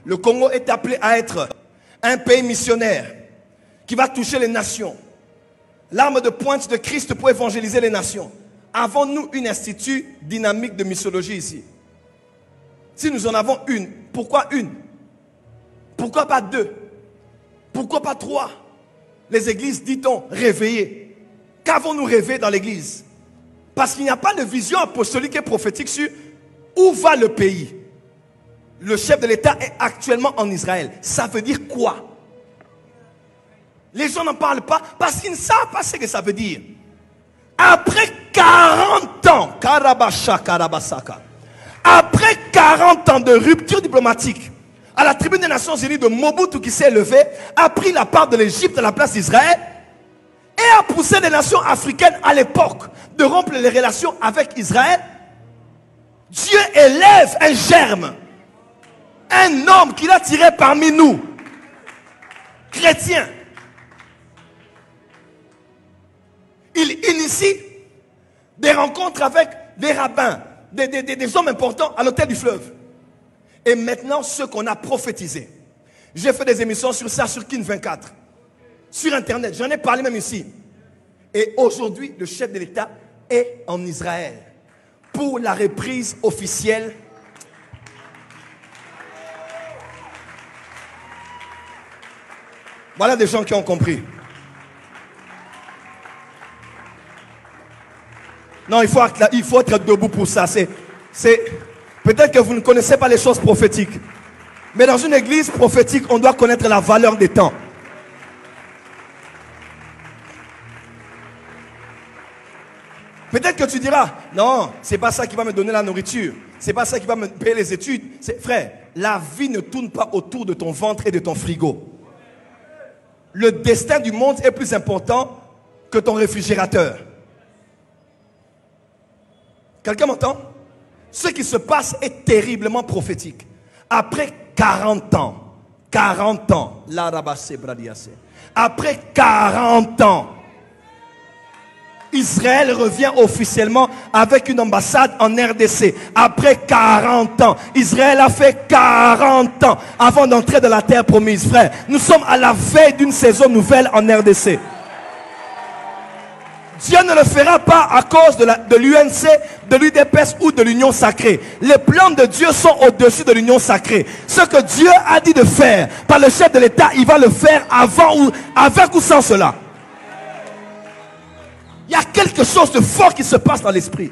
Le Congo est appelé à être un pays missionnaire qui va toucher les nations. L'arme de pointe de Christ pour évangéliser les nations. Avons-nous un institut dynamique de missiologie ici? Si nous en avons une, pourquoi une? Pourquoi pas deux? Pourquoi pas trois? Les églises, dit-on, réveillées. Qu'avons-nous rêvé dans l'église? Parce qu'il n'y a pas de vision apostolique et prophétique sur où va le pays. Le chef de l'État est actuellement en Israël. Ça veut dire quoi? Les gens n'en parlent pas parce qu'ils ne savent pas ce que ça veut dire. Après 40 ans, après 40 ans de rupture diplomatique, à la tribune des Nations Unies de Mobutu qui s'est levé, a pris la part de l'Égypte à la place d'Israël et a poussé les nations africaines à l'époque de rompre les relations avec Israël. Dieu élève un germe, un homme qu'il a tiré parmi nous, chrétiens. Il initie des rencontres avec des rabbins, des hommes importants à l'hôtel du fleuve. Et maintenant, ce qu'on a prophétisé. J'ai fait des émissions sur ça, sur Kin 24. Sur Internet, j'en ai parlé même ici. Et aujourd'hui, le chef de l'État est en Israël pour la reprise officielle. Voilà des gens qui ont compris. Non, il faut être debout pour ça. Peut-être que vous ne connaissez pas les choses prophétiques. Mais dans une église prophétique, on doit connaître la valeur des temps. Peut-être que tu diras, non, c'est pas ça qui va me donner la nourriture. C'est pas ça qui va me payer les études. Frère, la vie ne tourne pas autour de ton ventre et de ton frigo. Le destin du monde est plus important que ton réfrigérateur. Quelqu'un m'entend? Ce qui se passe est terriblement prophétique. Après 40 ans, après 40 ans, Israël revient officiellement avec une ambassade en RDC. Après 40 ans, Israël a fait 40 ans avant d'entrer dans la terre promise. Frère, nous sommes à la veille d'une saison nouvelle en RDC. Dieu ne le fera pas à cause de l'UNC, de l'UDPS ou de l'union sacrée. Les plans de Dieu sont au-dessus de l'union sacrée. Ce que Dieu a dit de faire par le chef de l'État, il va le faire avec ou sans cela. Il y a quelque chose de fort qui se passe dans l'esprit.